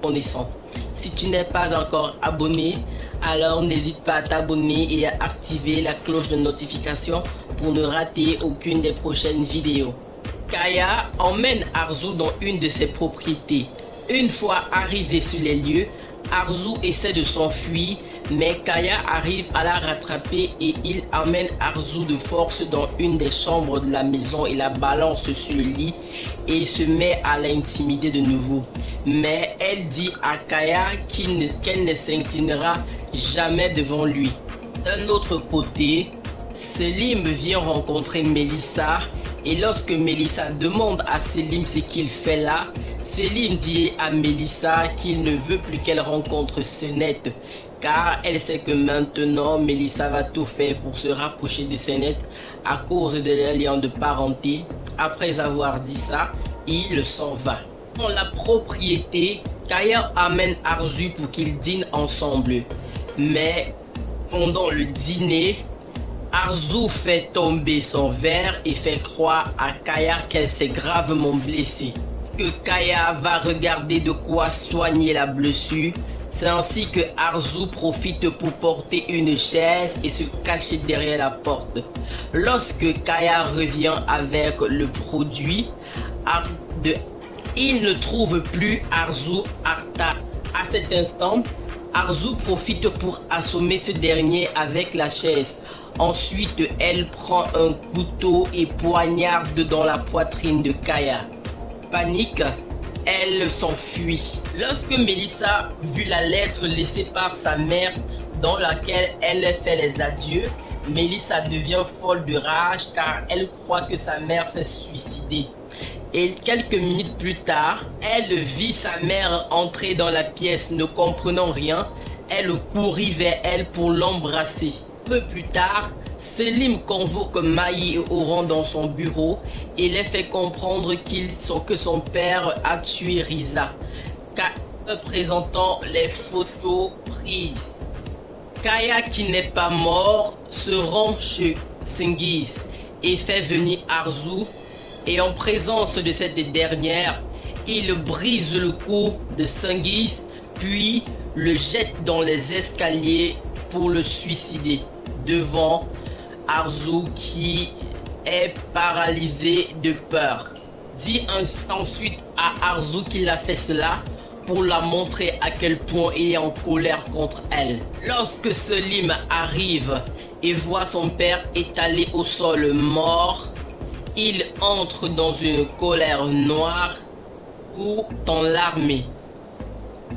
reconnaissant. Si tu n'es pas encore abonné, alors n'hésite pas à t'abonner et à activer la cloche de notification pour ne rater aucune des prochaines vidéos. Kaya emmène Arzu dans une de ses propriétés. Une fois arrivé sur les lieux, Arzu essaie de s'enfuir, mais Kaya arrive à la rattraper et il emmène Arzu de force dans une des chambres de la maison et la balance sur le lit et il se met à l'intimider de nouveau. Mais elle dit à Kaya qu'elle ne s'inclinera jamais devant lui. D'un autre côté, Selim vient rencontrer Melissa et lorsque Melissa demande à Selim ce qu'il fait là, Selim dit à Melissa qu'il ne veut plus qu'elle rencontre Senet car elle sait que maintenant Melissa va tout faire pour se rapprocher de Senet à cause de leur lien de parenté. Après avoir dit ça, il s'en va. Dans la propriété, Kaya amène Arzu pour qu'ils dînent ensemble. Mais pendant le dîner, Arzu fait tomber son verre et fait croire à Kaya qu'elle s'est gravement blessée. Que Kaya va regarder de quoi soigner la blessure. C'est ainsi que Arzu profite pour porter une chaise et se cacher derrière la porte. Lorsque Kaya revient avec le produit, il ne trouve plus Arzu Arta. À cet instant, Arzu profite pour assommer ce dernier avec la chaise. Ensuite, elle prend un couteau et poignarde dans la poitrine de Kaya. Panique, elle s'enfuit. Lorsque Melissa vit la lettre laissée par sa mère dans laquelle elle fait les adieux, Melissa devient folle de rage car elle croit que sa mère s'est suicidée. Et quelques minutes plus tard, elle vit sa mère entrer dans la pièce ne comprenant rien. Elle courut vers elle pour l'embrasser. Peu plus tard, Selim convoque Maï et Oran dans son bureau et les fait comprendre que son père a tué Riza, présentant les photos prises. Kaya, qui n'est pas mort, se rend chez Cengiz et fait venir Arzu. Et en présence de cette dernière, il brise le cou de Cengiz, puis le jette dans les escaliers pour le suicider devant Arzu qui est paralysé de peur. Dit ensuite à Arzu qu'il a fait cela pour la montrer à quel point il est en colère contre elle. Lorsque Selim arrive et voit son père étalé au sol mort, il entre dans une colère noire ou dans l'armée.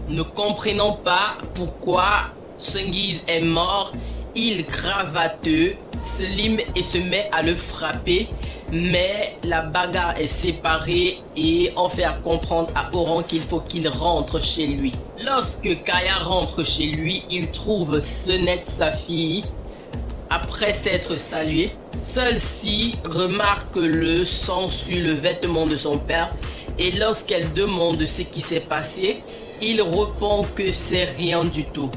Ne comprenant pas pourquoi Cengiz est mort, il gravate Selim et se met à le frapper, mais la bagarre est séparée et en faire comprendre à Oran qu'il faut qu'il rentre chez lui. Lorsque Kaya rentre chez lui, il trouve Senet, sa fille. Après s'être salué, celle-ci remarque le sang sur le vêtement de son père et lorsqu'elle demande ce qui s'est passé, il répond que c'est rien du tout.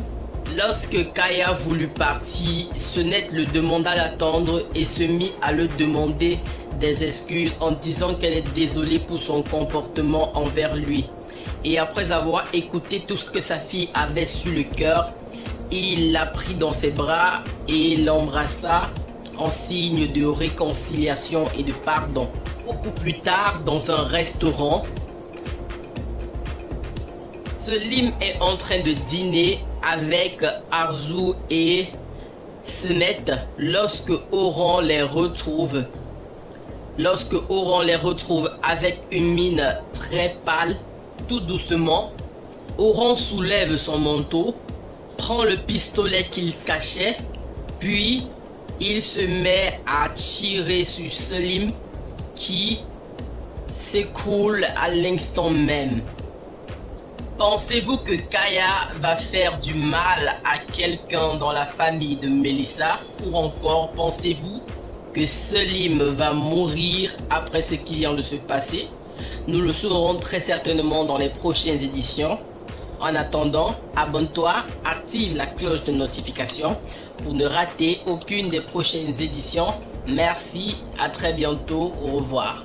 Lorsque Kaya voulut partir, Senet le demanda d'attendre et se mit à le demander des excuses en disant qu'elle est désolée pour son comportement envers lui. Et après avoir écouté tout ce que sa fille avait sur le cœur, il la prit dans ses bras et l'embrassa en signe de réconciliation et de pardon. Beaucoup plus tard, dans un restaurant, Selim est en train de dîner avec Arzu et Senet lorsque Oran les retrouve. Lorsque Oran les retrouve avec une mine très pâle, tout doucement, Oran soulève son manteau, prend le pistolet qu'il cachait, puis il se met à tirer sur Selim qui s'écroule à l'instant même. Pensez-vous que Kaya va faire du mal à quelqu'un dans la famille de Melissa? Ou encore pensez-vous que Selim va mourir après ce qui vient de se passer? Nous le saurons très certainement dans les prochaines éditions. En attendant, abonne-toi, active la cloche de notification pour ne rater aucune des prochaines éditions. Merci, à très bientôt, au revoir.